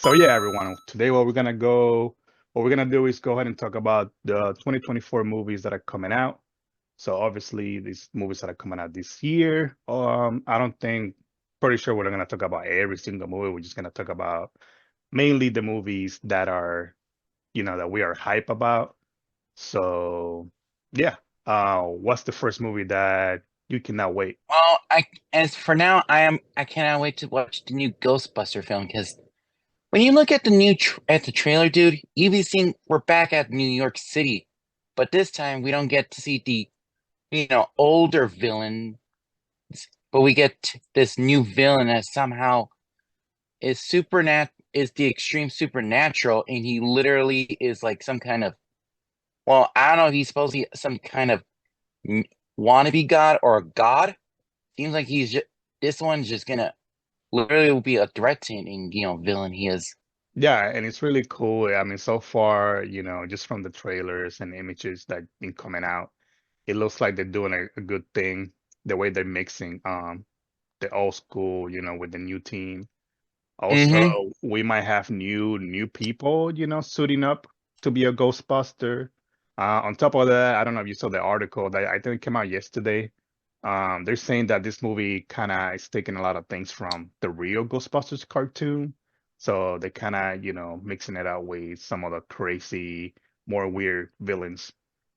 So yeah, everyone. Today, what we're gonna do is go ahead and talk about the 2024 movies that are coming out. So obviously, these movies that are coming out this year. I don't think, pretty sure we're not gonna talk about every single movie. We're just gonna talk about mainly the movies that are, that we are hype about. So yeah, what's the first movie that you cannot wait? Well, I as for now, I cannot wait to watch the new Ghostbuster film because when you look at the at the trailer, dude, you be seeing we're back at New York City, but this time we don't get to see the older villain, but we get this new villain that somehow is the extreme supernatural, and he literally is like some kind of I don't know if he's supposed to be some kind of m- wannabe god or a god. Seems like he's just this one's just gonna literally will be a threatening, villain he is. Yeah, and it's really cool. I mean, so far, just from the trailers and images that been coming out, it looks like they're doing a good thing. The way they're mixing the old school, with the new team. Also, Mm-hmm. we might have new people, suiting up to be a Ghostbuster. On top of that, I don't know if you saw the article that I think it came out yesterday. They're saying that this movie kind of is taking a lot of things from the real Ghostbusters cartoon. So they kind of, mixing it out with some of the crazy, more weird villains.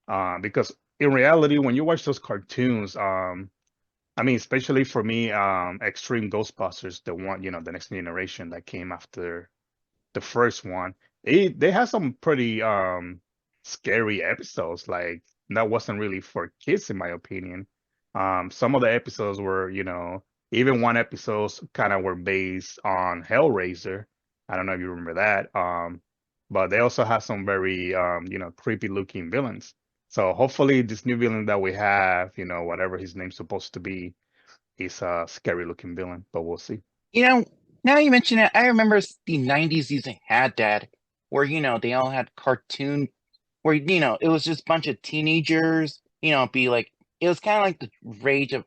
Because in reality, when you watch those cartoons, I mean, especially for me, Extreme Ghostbusters, the one, the next generation that came after the first one, they had some pretty scary episodes. Like that wasn't really for kids, in my opinion. Some of the episodes were, even one episodes kind of were based on Hellraiser. I don't know if you remember that. But they also have some very creepy looking villains. So hopefully this new villain that we have, whatever his name's supposed to be, is a scary looking villain, but we'll see. You know, now you mention it, I remember the '90s using had that where they all had cartoon where it was just a bunch of teenagers, be like it was kind of like the rage of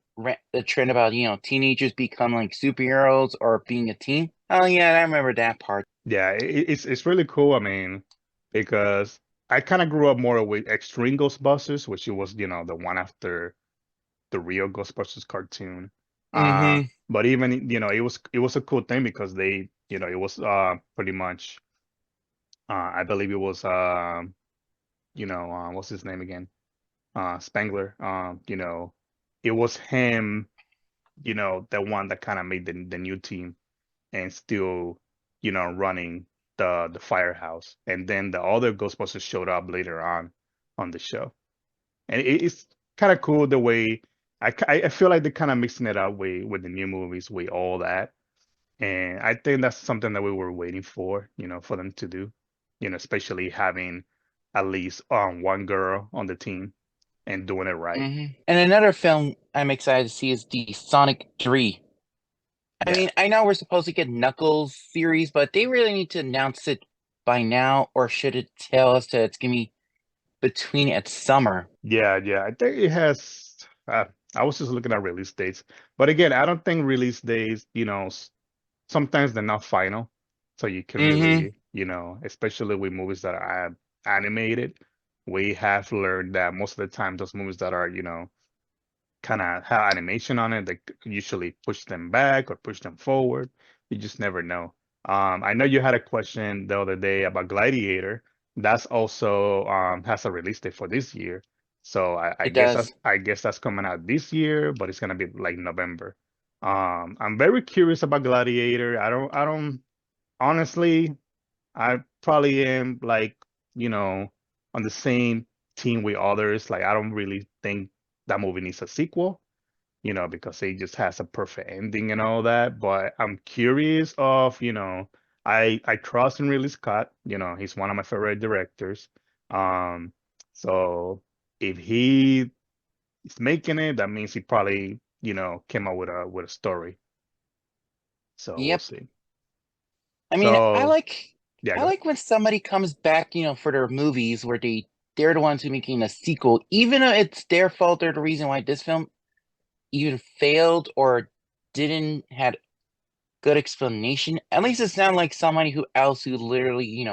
the trend about teenagers become like superheroes or being a teen. Oh yeah, I remember that part. Yeah, it's really cool. I mean, because I kind of grew up more with Extreme Ghostbusters, which it was, the one after the real Ghostbusters cartoon. Mm-hmm. But even, it was a cool thing because they, it was pretty much I believe it was what's his name again? Spangler. It was him, the one that kind of made the new team and still, running the firehouse. And then the other Ghostbusters showed up later on the show. And it's kind of cool the way I feel like they're kind of mixing it up with the new movies, with all that. And I think that's something that we were waiting for, for them to do, especially having at least one girl on the team and doing it right. Mm-hmm. And another film I'm excited to see is the Sonic 3. I Yeah. mean, I know we're supposed to get Knuckles series, but they really need to announce it by now, or should it tell us that it's gonna be between at summer? Yeah, yeah. I think it has. I was just looking at release dates, but again, I don't think release dates. Sometimes they're not final, so you can Mm-hmm. really, especially with movies that are animated. We have learned that most of the time, those movies that are, kind of have animation on it, they usually push them back or push them forward. You just never know. I know you had a question the other day about Gladiator. That's also has a release date for this year. So I It guess does. that's coming out this year, but it's gonna be like November. I'm very curious about Gladiator. I don't honestly, I probably am like, you know, on the same team with others. Like I don't really think that movie needs a sequel, because it just has a perfect ending and all that. But I'm curious of, I trust in Ridley Scott. He's one of my favorite directors. Um, so if he is making it, that means he probably, came up with a story. So we'll Yep. see. I mean, So yeah, I go. like when somebody comes back, for their movies where they're the ones who making a sequel, even though it's their fault. They're the reason why this film even failed or didn't had good explanation. At least it's not like somebody who else who literally,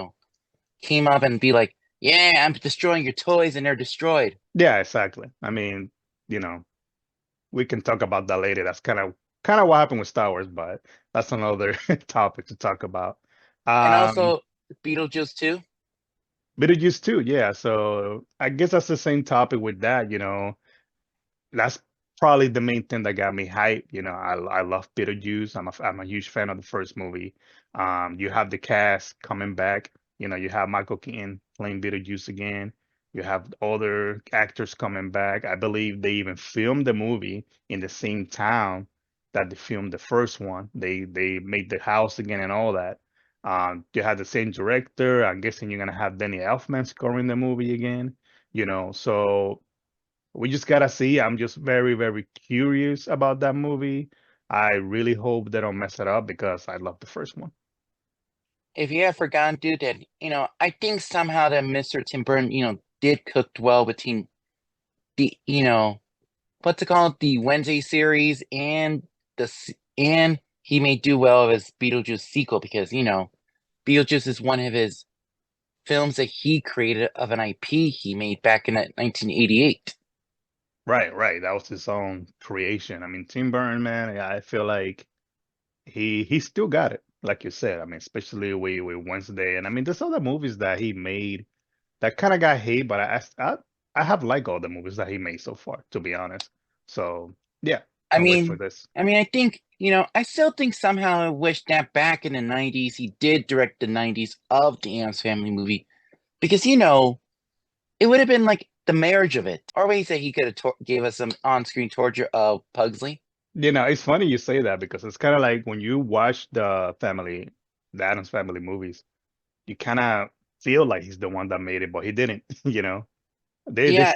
came up and be like, "Yeah, I'm destroying your toys," and they're destroyed. Yeah, exactly. I mean, you know, we can talk about that later. That's kind of what happened with Star Wars, but that's another topic to talk about. And Um, also Beetlejuice too. Beetlejuice too, yeah. So I guess that's the same topic with that. That's probably the main thing that got me hyped. I love Beetlejuice. I'm a huge fan of the first movie. You have the cast coming back. You have Michael Keaton playing Beetlejuice again. You have other actors coming back. I believe they even filmed the movie in the same town that they filmed the first one. They made the house again and all that. You have the same director. I'm guessing you're gonna have Danny Elfman scoring the movie again. So we just gotta see. I'm just very, very curious about that movie. I really hope they don't mess it up because I love the first one. If you have forgotten, dude, that I think somehow that Mr. Tim Burton, did cooked well between the, what's it called, the Wednesday series and and he may do well with his Beetlejuice sequel because Beetlejuice is one of his films that he created of an IP he made back in 1988. Right, right. That was his own creation. I mean, Tim Burton, man, I feel like he still got it, like you said. I mean, especially with Wednesday, and I mean, there's other movies that he made that kind of got hate, but I have liked all the movies that he made so far, to be honest. So yeah, I can't wait for mean, this. I think, I still think somehow I wish that back in the 90s he did direct the 90s of the Addams Family movie because it would have been like the marriage of it. Or ways that he could have gave us some on-screen torture of Pugsley. It's funny you say that because it's kind of like when you watch the Addams Family movies, you kind of feel like he's the one that made it, but he didn't. Yeah,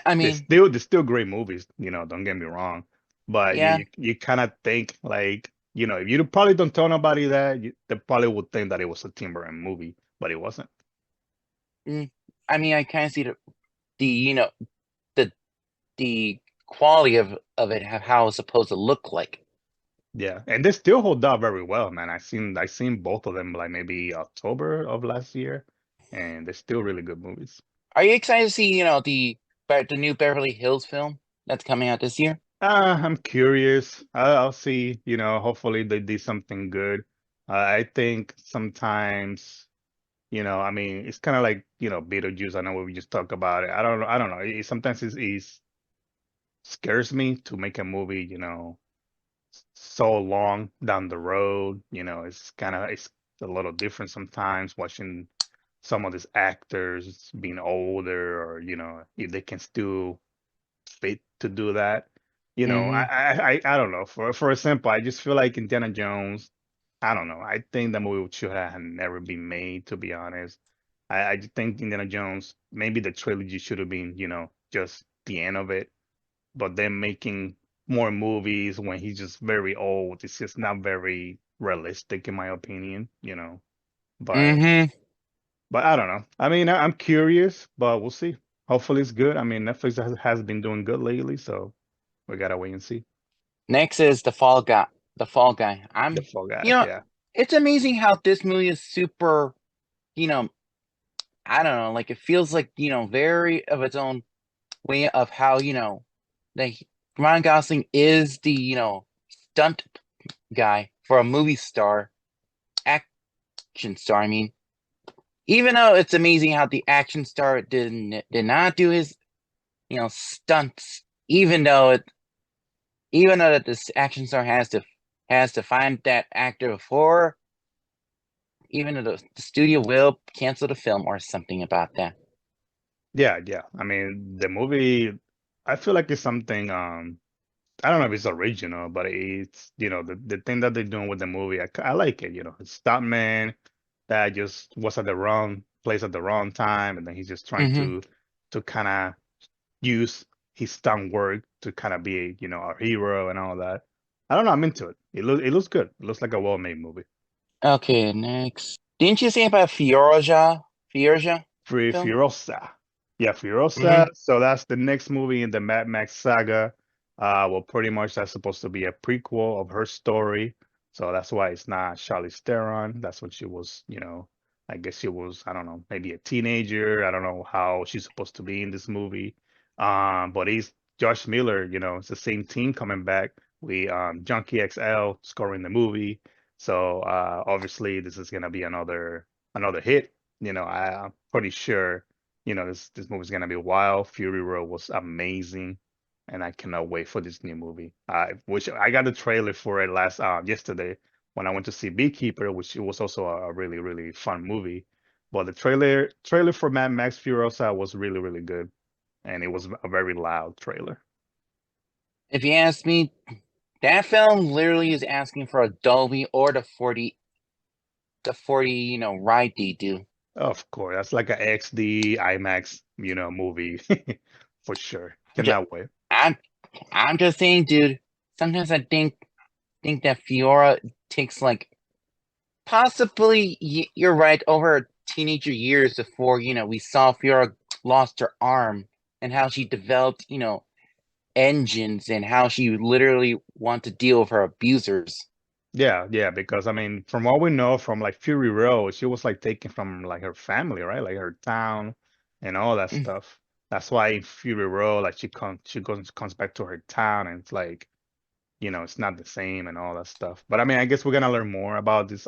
I they're mean, still great movies. Don't get me wrong, but yeah. you kind of think like if you probably don't tell nobody that, they probably would think that it was a Tim Burton movie, but it wasn't. mm, I mean, I kind of see the the the quality of it, how it's supposed to look like. Yeah, and they still hold up very well, man. I seen both of them like maybe October of last year, and they're still really good movies. Are you excited to see, the new Beverly Hills film that's coming out this year? I'm curious. I'll see. Hopefully they do something good. I think sometimes, I mean, it's kind of like, Beetlejuice. I know we just talked about it. I don't know. I don't know. Sometimes it scares me to make a movie, so long down the road. It's a little different sometimes watching some of these actors being older, or if they can still fit to do that. Mm-hmm. I don't know. For example, I just feel like Indiana Jones. I don't know. I think the movie should have never been made, to be honest. I just think Indiana Jones, maybe the trilogy should have been, just the end of it. But then making more movies when he's just very old, it's just not very realistic in my opinion. But Mm-hmm. but I don't know. I mean, I'm curious, but we'll see. Hopefully it's good. I mean, Netflix has been doing good lately, so we gotta wait and see. Next is the Fall Guy. The Fall Guy. The Fall You Guy, know, yeah. it's amazing how this movie is super, you know, I don't know, like it feels like, very of its own way of how, that Ryan Gosling is the, stunt guy for a movie star, action star. I mean, even though it's amazing how the action star did not do his, stunts, even though that this action star has to find that actor before, even though the studio will cancel the film or something about that. Yeah, yeah. I mean, the movie, I feel like it's something, I don't know if it's original, but it's, the thing that they're doing with the movie, I like it, it's stuntman that just was at the wrong place at the wrong time, and then he's just trying Hmm. to kind of use his stunt work to kind of be, our hero and all that. I don't know, I'm into it. It looks good. It looks like a well-made movie. Okay, next. Didn't you say about Fioja film? Furiosa. Yeah, Furiosa. Hmm. So that's the next movie in the Mad Max saga. Well, pretty much that's supposed to be a prequel of her story. So that's why it's not Charlize Theron. That's when she was, I guess she was, I don't know, maybe a teenager. I don't know how she's supposed to be in this movie. But he's Josh Miller, it's the same team coming back. We Junkie XL scoring the movie. So obviously this is gonna be another hit. I'm pretty sure, this movie's gonna be wild. Fury Road was amazing, and I cannot wait for this new movie. Which I got the trailer for it last yesterday when I went to see Beekeeper, which it was also a really really fun movie. But the trailer for Mad Max Furiosa was really really good, and it was a very loud trailer. If you ask me, that film literally is asking for a Dolby or the 40, ride D, dude. Of course, that's like a XD IMAX, movie for sure. I'm just, Cannot wait. I'm, I'm just saying, dude. Sometimes I think that Fiora takes like possibly you're right over her teenager years before we saw Fiora lost her arm and how she developed engines and how she literally want to deal with her abusers. Yeah, yeah, because I mean, from what we know from like Fury Road, she was like taken from like her family, right? Like her town and all that Mm. stuff. That's why in Fury Road, like she comes back to her town and it's like, it's not the same and all that stuff. But I mean, I guess we're gonna learn more about this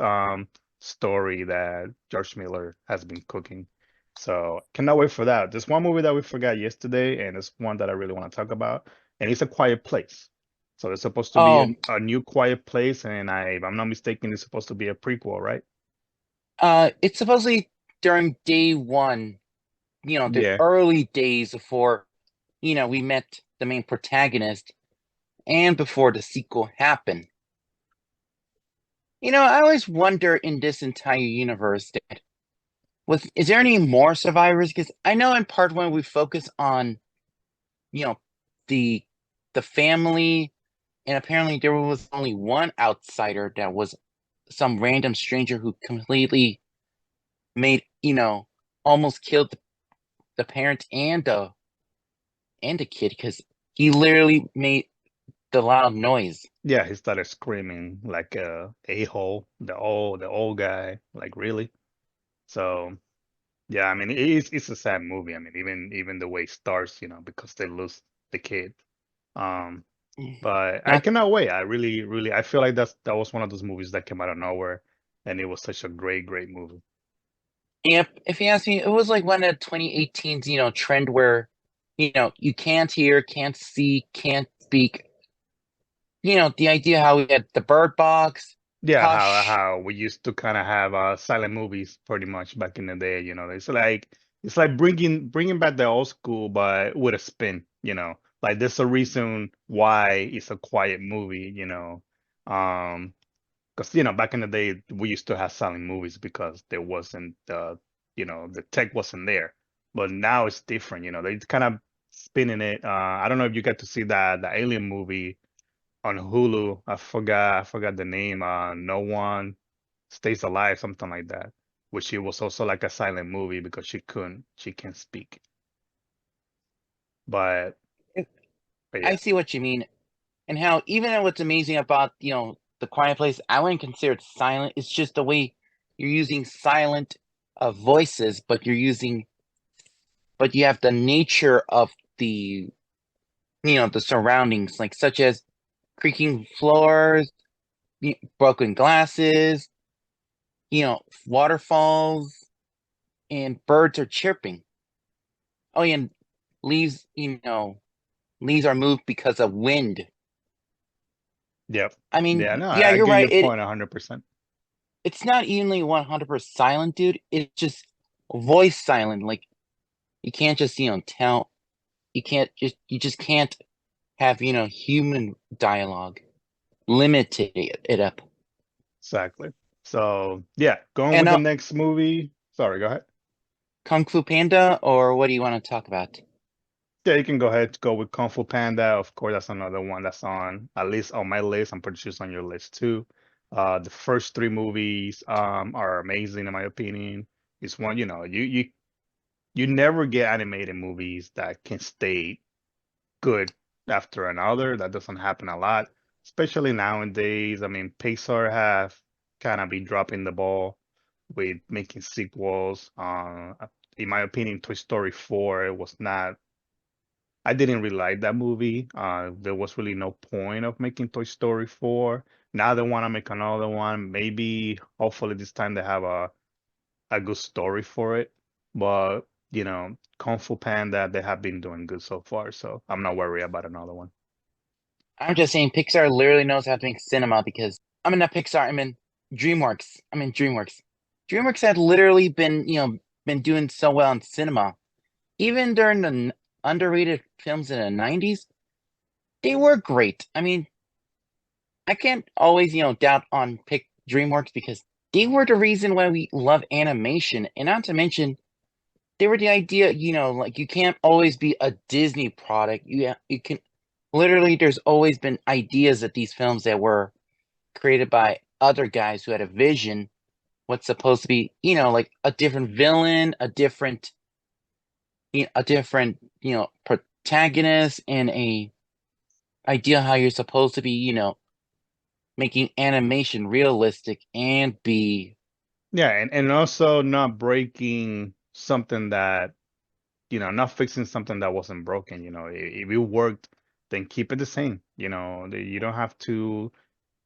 story that George Miller has been cooking. So cannot wait for that. There's one movie that we forgot yesterday, and it's one that I really want to talk about, and it's A Quiet Place. So it's supposed to be Oh, a new Quiet Place, and if I'm not mistaken, it's supposed to be a prequel, right? it's supposedly during day one, the Yeah, early days before, we met the main protagonist and before the sequel happened. I always wonder in this entire universe that is there any more survivors? Because I know in part one we focus on, you know, the the family, and apparently there was only one outsider that was some random stranger who completely made, almost killed the parent and the kid because he literally made the loud noise. yeah. He started screaming like a hole, the old guy, like really. So. Yeah, I mean it's a sad movie. I mean even the way it starts, because they lose the kid. Um, but I Not cannot wait. I really, really I feel like that was one of those movies that came out of nowhere, and it was such a great, great movie. if you ask me, it was like one of 2018's, trend where, you can't hear, can't see, can't speak. The idea how we had the Bird Box, Yeah, how Hush. how we used to kind of have silent movies pretty much back in the day. It's like bringing back the old school, but with a spin. Like there's a reason why it's a quiet movie. Um. Because back in the day we used to have silent movies because there wasn't the tech wasn't there. But now it's different. They kind of spinning it. I don't know if you get to see the Alien movie on Hulu. I forgot the name. No One Stays Alive, something like that. Which it was also like a silent movie because she can't speak. But but I yeah, see what you mean, and how even though what's amazing about the Quiet Place, I wouldn't consider it silent. It's just the way you're using silent voices, but you have the nature of the surroundings, like such as creaking floors, broken glasses, waterfalls, and birds are chirping. Oh, yeah, and leaves, leaves are moved because of wind. yep, I yeah. mean, No, yeah, I you're get right. your point 100%. It's not evenly 100% silent, dude. It's just voice silent. Like you can't just tell. You just can't have human dialogue. Limited it up. Exactly. So yeah, going And with the next movie. Sorry, go ahead. Kung Fu Panda, or what do you want to talk about? Yeah, you can go ahead go with Kung Fu Panda. Of course, that's another one that's on at least on my list. I'm pretty sure it's on your list too. The first three movies are amazing in my opinion. It's one, you never get animated movies that can stay good after another. That doesn't happen a lot. especially nowadays. I mean, Pixar have kind of been dropping the ball with making sequels. In my opinion, Toy Story 4 was not. I didn't really like that movie. There was really no point of making Toy Story 4. Now they want to make another one. Maybe, hopefully, this time they have a good story for it. But, Kung Fu Panda, they have been doing good so far. So I'm not worried about another one. I'm just saying Pixar literally knows how to make cinema because I'm in not Pixar, I'm in DreamWorks. I'm in DreamWorks. DreamWorks had literally been doing so well in cinema. Even during the underrated films in the 90s, they were great. I mean, I can't always, doubt on pick DreamWorks because they were the reason why we love animation. And not to mention, they were the idea, like you can't always be a Disney product. You can literally there's always been ideas of these films that were created by other guys who had a vision, what's supposed to be, like a different villain, a different, protagonist and a idea how you're supposed to be, making animation realistic and be Yeah, and also not breaking something that, not fixing something that wasn't broken. If it worked, then keep it the same. You don't have to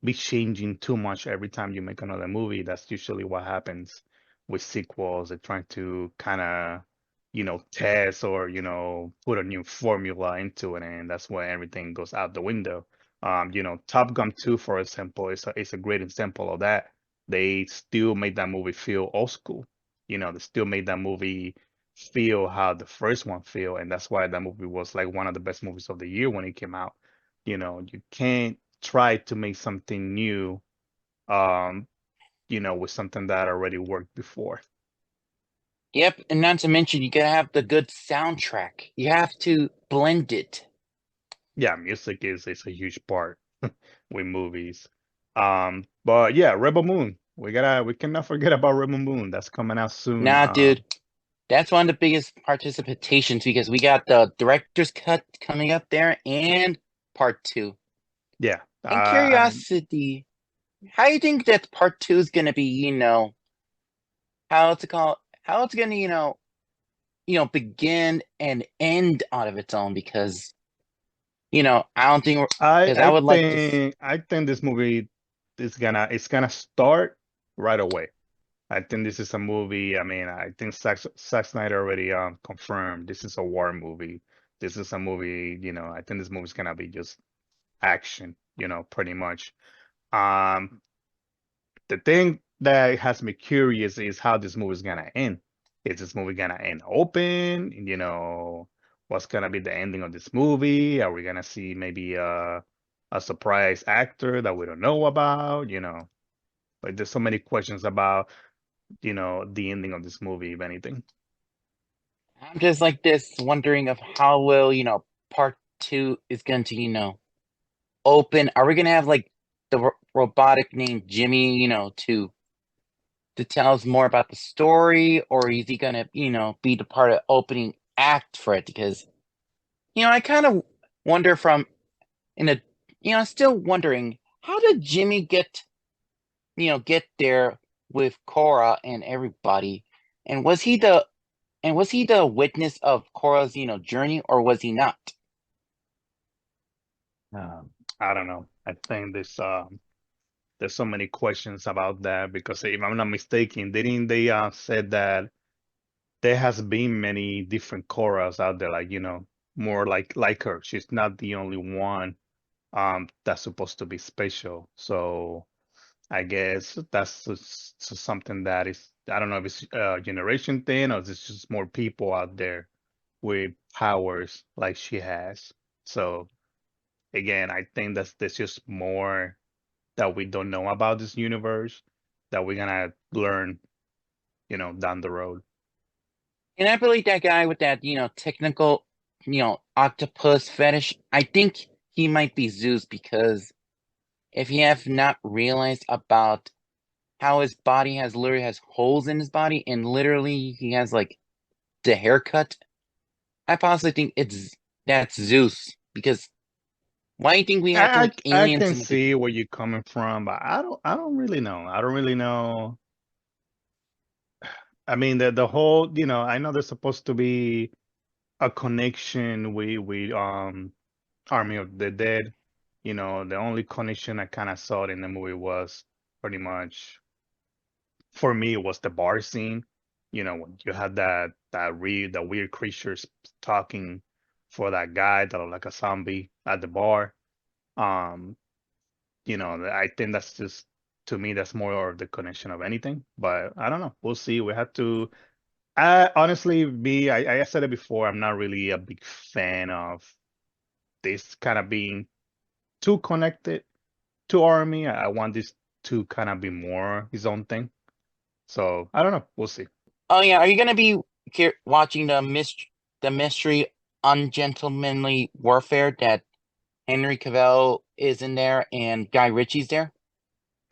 be changing too much every time you make another movie. That's usually what happens with sequels. They're trying to kind of, test or, put a new formula into it, and that's where everything goes out the window. Top Gun 2, for example, is a great example of that. They still made that movie feel old school. They still made that movie feel how the first one feel, and that's why that movie was like one of the best movies of the year when it came out. You can't try to make something new, um, with something that already worked before. yep, and not to mention you gotta have the good soundtrack. You have to blend it. Yeah, music is a huge part with movies. But yeah, Rebel Moon. We cannot forget about Rebel Moon. That's coming out soon. Nah, dude, that's one of the biggest participations because we got the director's cut coming up there and part two. Yeah. In I mean, curiosity, how do you think that part two is gonna be, how it's gonna, begin and end out of its own because, I don't think I because I I would like to think I think this movie is gonna start right away. I think this is a movie. I mean, I think Zack Snyder already confirmed this is a war movie. This is a movie, I think this movie's gonna be just action, pretty much. Um, the thing that has me curious is how this movie is gonna end. Is this movie gonna end open? What's gonna be the ending of this movie? Are we gonna see maybe a surprise actor that we don't know about? Like there's so many questions about, the ending of this movie, if anything. I'm just like this wondering of how will, part two is going to, open. Are we going to have like the robotic named Jimmy, to tell us more about the story, or is he going to, be the part of opening act for it? Because, I kind of wonder from in a, still wondering how did Jimmy get there with Cora and everybody, and was he the witness of Cora's, journey, or was he not? I don't know. I think there's so many questions about that because if I'm not mistaken, didn't they said that there has been many different Korras out there, like, more like her. She's not the only one that's supposed to be special. So I guess that's something that is, I don't know if it's a generation thing or it's just more people out there with powers like she has. So again, I think there's just more that we don't know about this universe that we're gonna learn, down the road. And I believe that guy with that, technical, octopus fetish, I think he might be Zeus because if you have not realized about how his body literally has holes in his body and literally he has like the haircut, I possibly think that's Zeus because Why do you think we have to like I aliens can in the beginning? see where you're coming from, but I don't really know. I don't really know. I mean, the whole, I know there's supposed to be a connection with Army of the Dead. The only connection I kind of saw in the movie was pretty much, for me, it was the bar scene. When you had the weird creatures talking for that guy that looked like a zombie at the bar. Um, I think that's just, to me, that's more of the connection of anything. But I don't know. We'll see. We have to. I honestly, I said it before. I'm not really a big fan of this kind of being too connected to Army. I want this to kind of be more his own thing. So I don't know. We'll see. Oh yeah, are you gonna be watching the mystery ungentlemanly warfare that Henry Cavill is in there and Guy Ritchie's there?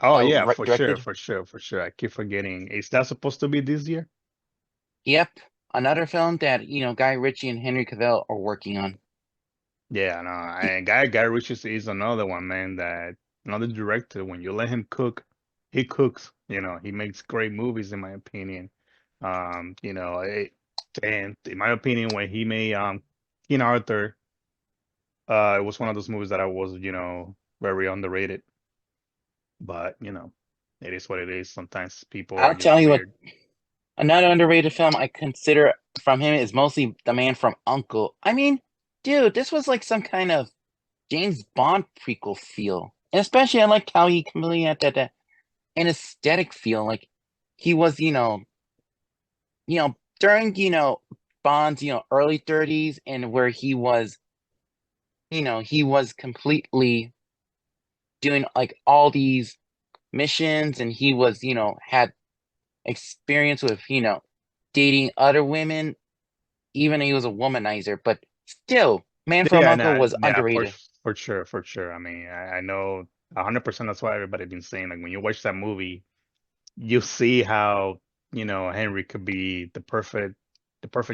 Oh yeah, for sure, Directed. for sure, for sure. I keep forgetting. Is that supposed to be this year? Yep, another film that Guy Ritchie and Henry Cavill are working on. Yeah, no. And Guy Ritchie is another one, man. That another director. When you let him cook, he cooks. He makes great movies, in my opinion. Um, you know, it, and in my opinion, when he made King Arthur, it was one of those movies that I was, very underrated. But it is what it is. Sometimes people are I'll just tell you what, weird. another underrated film I consider from him is mostly The Man from Uncle. I mean, dude, this was like some kind of James Bond prequel feel. And especially I liked how he completely had that an aesthetic feel. Like he was, during, Bond's, early 30s and where he was completely doing like all these missions and he was, had experience with, dating other women, even though he was a womanizer, but still, Man from Yeah, Uncle no, was yeah, for underrated. for sure, for sure. I mean, I know 100% that's what everybody been saying. Like when you watch that movie, you see how, Henry could be the perfect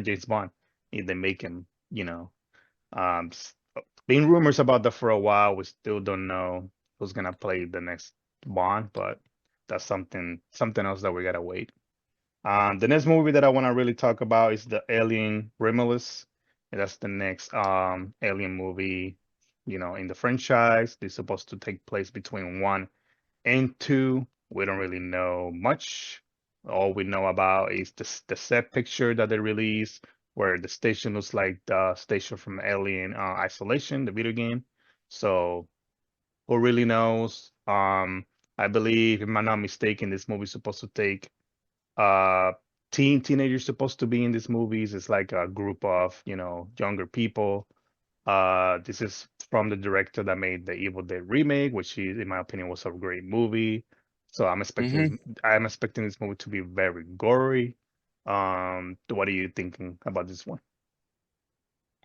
James Bond if they make him, um s- been rumors about that for a while. We still don't know who's gonna play the next Bond, but that's something else that we gotta wait. The next movie that I want to really talk about is the Alien Romulus. And that's the next Alien movie, in the franchise. It's supposed to take place between one and two. We don't really know much. All we know about is the set picture that they released, where the station looks like the station from Alien Isolation, the video game. So who really knows? I believe, if I'm not mistaken, this movie is supposed to take uh teenagers supposed to be in these movies. It's like a group of, younger people. This is from the director that made the Evil Dead remake, which in my opinion was a great movie. So Hmm I'm expecting this movie to be very gory. What are you thinking about this one?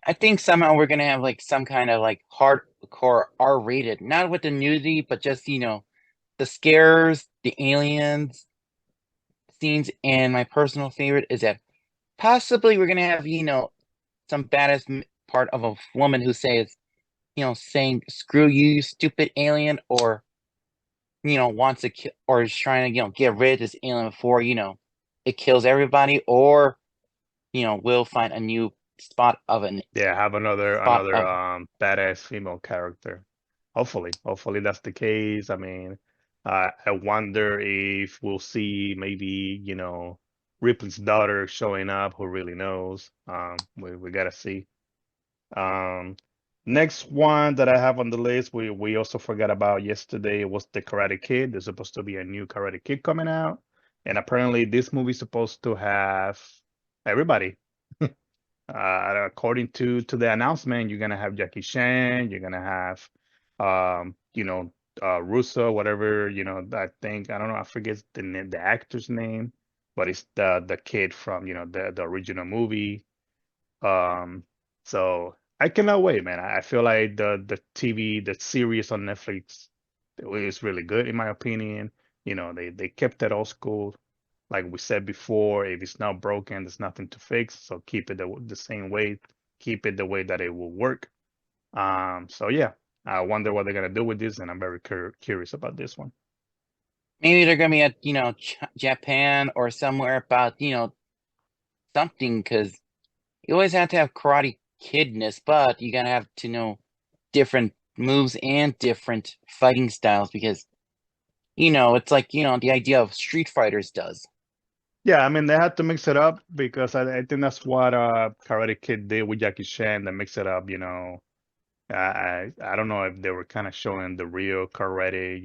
I think somehow we're gonna have like some kind of like hardcore R-rated, not with the nudity, but just the scares, the aliens scenes, and my personal favorite is that possibly we're gonna have some badass part of a woman who says saying "screw you, you stupid alien," or wants to kill or is trying to get rid of this alien before it kills everybody, or we'll find a new spot of an Yeah, have another spot another of. badass female character. Hopefully that's the case. I mean, I wonder if we'll see maybe, Ripley's daughter showing up. Who really knows? We gotta see. Um, Next one that I have on the list, we also forgot about yesterday, was the Karate Kid. There's supposed to be a new Karate Kid coming out, and apparently this movie's supposed to have everybody. According to the announcement, you're gonna have Jackie Chan, you're gonna have, um, you know, Russo, whatever, I don't know, I forget the actor's name, but it's the kid from, the original movie. Um, so I cannot wait, man. I feel like the series on Netflix is really good in my opinion. They kept it old school, like we said before. If it's not broken, there's nothing to fix. So keep it the same way. Keep it the way that it will work. So yeah. I wonder what they're gonna do with this, and I'm very curious about this one. Maybe they're gonna be at Japan or somewhere about something because you always have to have Karate Kidness, but you gotta have to know different moves and different fighting styles because it's like the idea of Street Fighters does. Yeah, I mean they had to mix it up because I think that's what Karate Kid did with Jackie Chan. They mix it up, I don't know if they were kind of showing the real karate,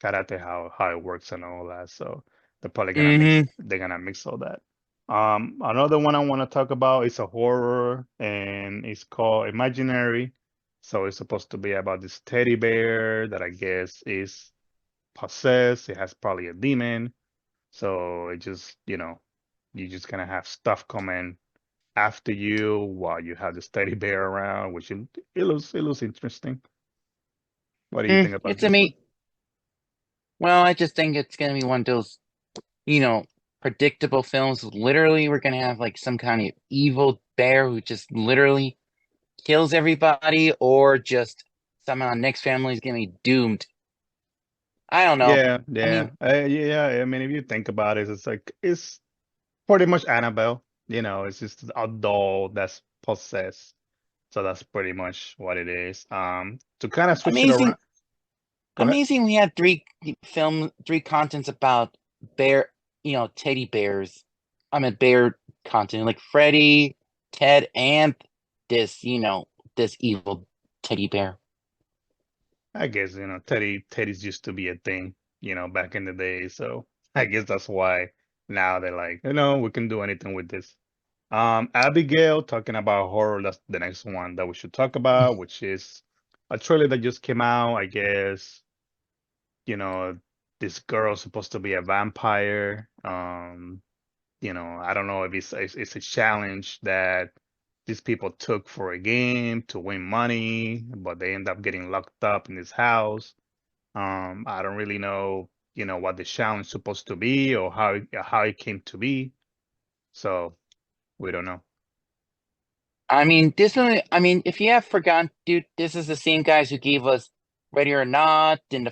karate how it works and all that. So they're probably gonna mix Mm-hmm. they're gonna mix all that. Another one I want to talk about is a horror and it's called Imaginary. So it's supposed to be about this teddy bear that I guess is possessed. It has probably a demon. So it just, you just gonna have stuff coming after you while you have the teddy bear around, which it looks interesting. What do you think about It's a this one? me. Well, I just think it's gonna be one of those you know, predictable films. Literally, we're gonna have like some kind of evil bear who just literally kills everybody, or just somehow next family is gonna be doomed. I don't know. Yeah, I mean, yeah. I mean, if you think about it, it's like it's pretty much Annabelle. It's just a doll that's possessed. So that's pretty much what it is. To kind of switch it amazing, around. Go ahead. amazing. We had three contents about bear, teddy bears. I mean, bear content like Freddy, Ted, and this evil teddy bear. I guess, teddies used to be a thing, back in the day. So I guess that's why now they're like, we can do anything with this. Abigail, talking about horror, that's the next one that we should talk about, which is a trailer that just came out. I guess, you know, this girl's supposed to be a vampire. I don't know if it's a challenge that these people took for a game to win money, but they end up getting locked up in this house. I don't really know, what the challenge supposed to be or how it came to be. So we don't know. I mean, this one, I mean, if you have forgotten, dude, this is the same guys who gave us Ready or Not, then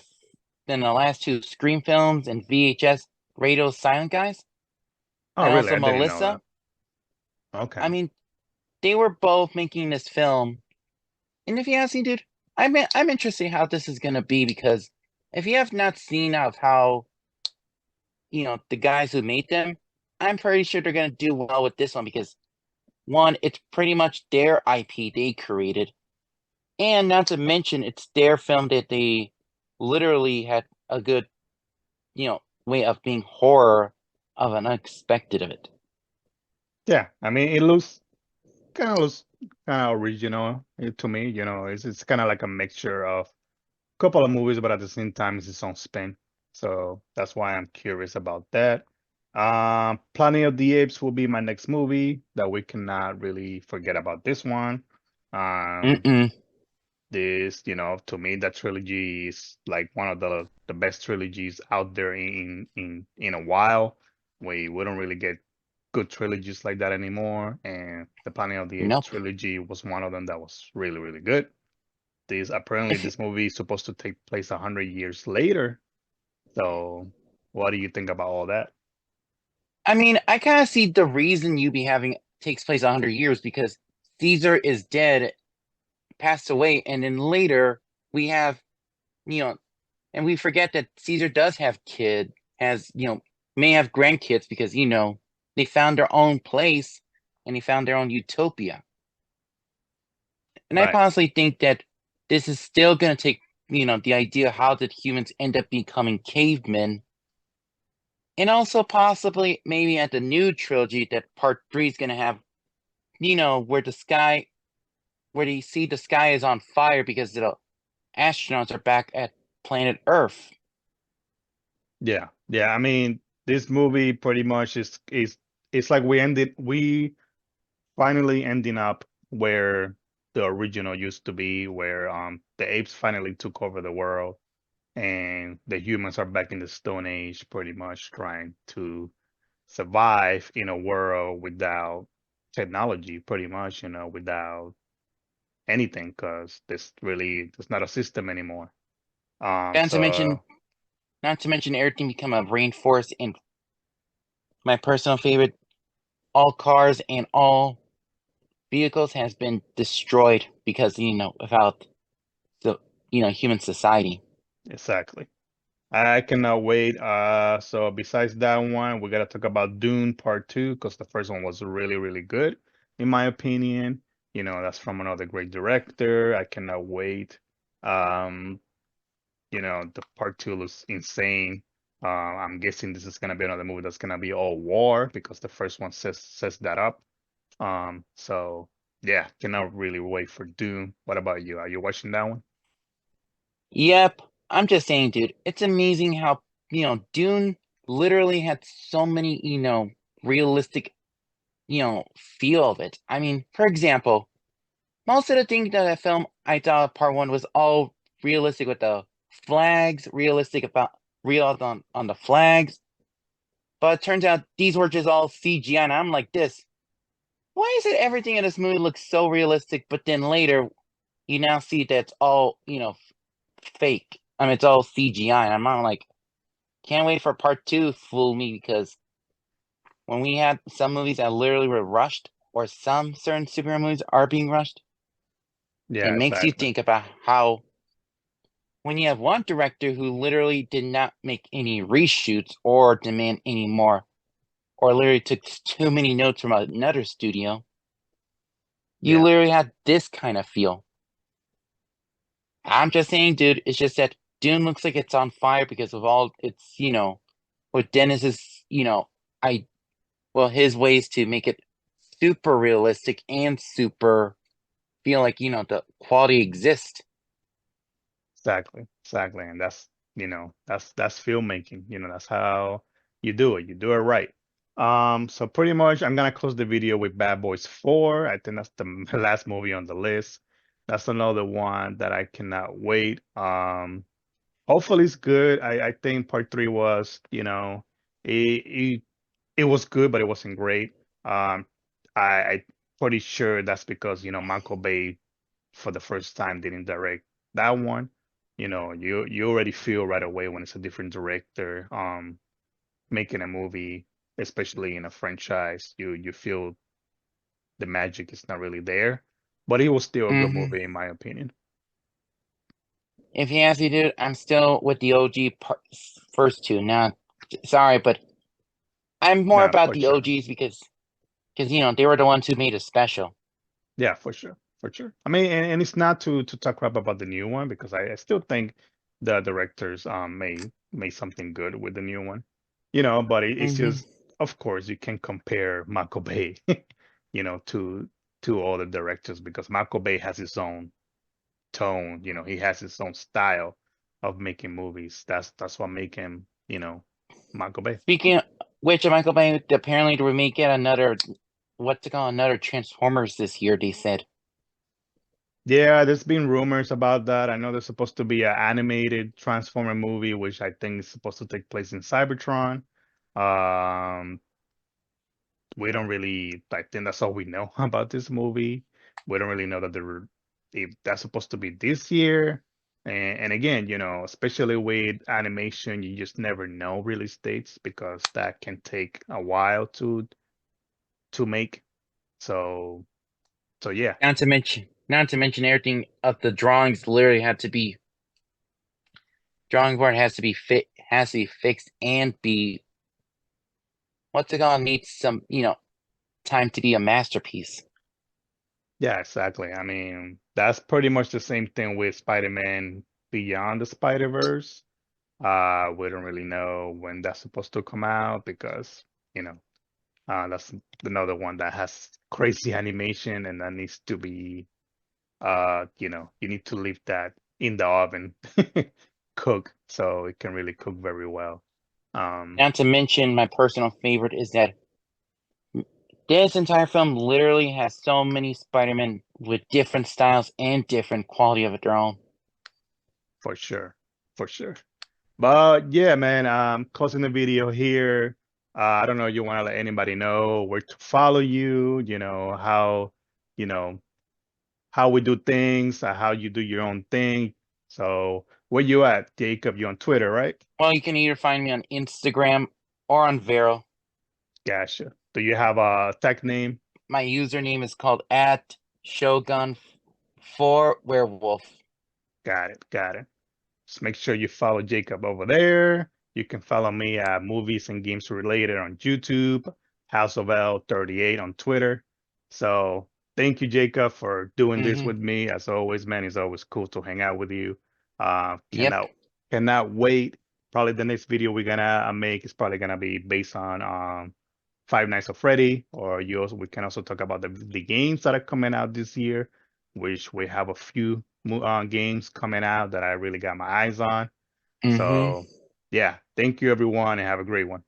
the last two Scream films and VHS Radio Silent Guys, Oh, and really? also I didn't know that. Melissa. I Okay. mean, they were both making this film. And if you ask me, dude, I'm interested how this is gonna be because if you have not seen of how, the guys who made them, I'm pretty sure they're gonna do well with this one because one, it's pretty much their IP they created. And not to mention, it's their film that they literally had a good, way of being horror of unexpected of it. Yeah. I mean, it looks kind of original to me. It's kind of like a mixture of a couple of movies, but at the same time, it's its own spin. So that's why I'm curious about that. Planet of the Apes will be my next movie that we cannot really forget about this one. Um, Mm-mm. to me, that trilogy is like one of the best trilogies out there in a while. We don't really get good trilogies like that anymore, and the Planet of the Apes Nope. trilogy was one of them that was really, really good. If This movie is supposed to take place 100 years later. So, what do you think about all that? I mean, I kind of see the reason you be having takes place 100 years because Caesar is dead, passed away, and then later we have, you know, and we forget that Caesar does have has, may have grandkids because, they found their own place and they found their own utopia. And I Right. possibly think that this is still going to take, the idea how did humans end up becoming cavemen, and also possibly maybe at the new trilogy that part three is going to have, where they see the sky is on fire because the astronauts are back at planet Earth. Yeah. Yeah. I mean, this movie pretty much is it's like we finally ending up where the original used to be, where the apes finally took over the world and the humans are back in the Stone Age, pretty much trying to survive in a world without technology, pretty much, without anything because there's not a system anymore. Not to mention, So not to mention everything become a rainforest. And my personal favorite, all cars and all vehicles has been destroyed because without the human society. exactly. I cannot wait. So besides that one, we gotta talk about Dune Part Two because the first one was really, really good, in my opinion. That's from another great director. I cannot wait. Um, the Part Two looks insane. I'm guessing this is gonna be another movie that's gonna be all war because the first one says that up. So yeah, cannot really wait for Dune. What about you? Are you watching that one? Yep, I'm just saying, dude. It's amazing how Dune literally had so many realistic feel of it. I mean, for example, most of the things that I filmed, I thought part one was all realistic with the flags, realistic about real on the flags. But it turns out these were just all CGI, and I'm like this. Why is it everything in this movie looks so realistic, but then later you now see that it's all, fake. I mean, it's all CGI. And I'm not like, can't wait for part two to fool me because when we had some movies that literally were rushed, or some certain superhero movies are being rushed, it Yeah, makes you exactly. think about how when you have one director who literally did not make any reshoots or demand any more, or literally took too many notes from another studio, you Yeah, literally had this kind of feel. I'm just saying, dude, it's just that Dune looks like it's on fire because of all its, with Dennis's, I his ways to make it super realistic and super feel like, the quality exists. exactly. And that's filmmaking. That's how you do it. You do it right. So pretty much I'm gonna close the video with Bad Boys 4. I think that's the last movie on the list. That's another one that I cannot wait. Hopefully it's good. I think part three was, it, it it was good, but it wasn't great. Um, I pretty sure that's because, Michael Bay for the first time didn't direct that one. You already feel right away when it's a different director making a movie, especially in a franchise. You feel the magic is not really there, but it was still a good Hmm. movie in my opinion. If you ask me, dude, I'm still with the OG first two. Now, sorry, but I'm more No, about for the sure. OGs because they were the ones who made it special. Yeah, for sure, for sure. I mean, and it's not to talk crap about the new one because I still think the directors made something good with the new one, But it's Hmm. just, of course, you can compare Michael Bay, to other directors because Michael Bay has his own tone, he has his own style of making movies. That's what make him, Michael Bay. Speaking of which, Michael Bay apparently to remake yet another, what's it called, another Transformers this year. They said. Yeah, there's been rumors about that. I know there's supposed to be an animated Transformer movie, which I think is supposed to take place in Cybertron. Um, we don't really, I think that's all we know about this movie. We don't really know that if that's supposed to be this year. And again, especially with animation, you just never know release dates because that can take a while to make. So so yeah. Not to mention everything of the drawings literally had to be drawing board has to be fixed and be what's it called needs some time to be a masterpiece. Yeah, exactly. I mean, that's pretty much the same thing with Spider-Man Beyond the Spider-Verse. We don't really know when that's supposed to come out because, you know, that's another one that has crazy animation and that needs to be, you need to leave that in the oven, cook, so it can really cook very well. Um, Not to mention my personal favorite is that this entire film literally has so many Spider-Man with different styles and different quality of their own. for sure, for sure. But yeah, man, closing the video here. I don't know, you want to let anybody know where to follow you, how, you know, how we do things, how you do your own thing. So where you at, Jacob? You on Twitter, right? Well, you can either find me on Instagram or on Vero. Gotcha. Do you have a tech name? My username is called at Shogun4WEREWOLF. Got it. Got it. Just make sure you follow Jacob over there. You can follow me at Movies and Games Related on YouTube, House of L38 on Twitter. So thank you, Jacob, for doing this Mm-hmm. with me. As always, man, it's always cool to hang out with you. Yep. Cannot wait. Probably the next video we're gonna make is probably gonna be based on Five Nights at Freddy, or we can also talk about the games that are coming out this year, which we have a few games coming out that I really got my eyes on. Mm-hmm. So yeah, thank you everyone and have a great one.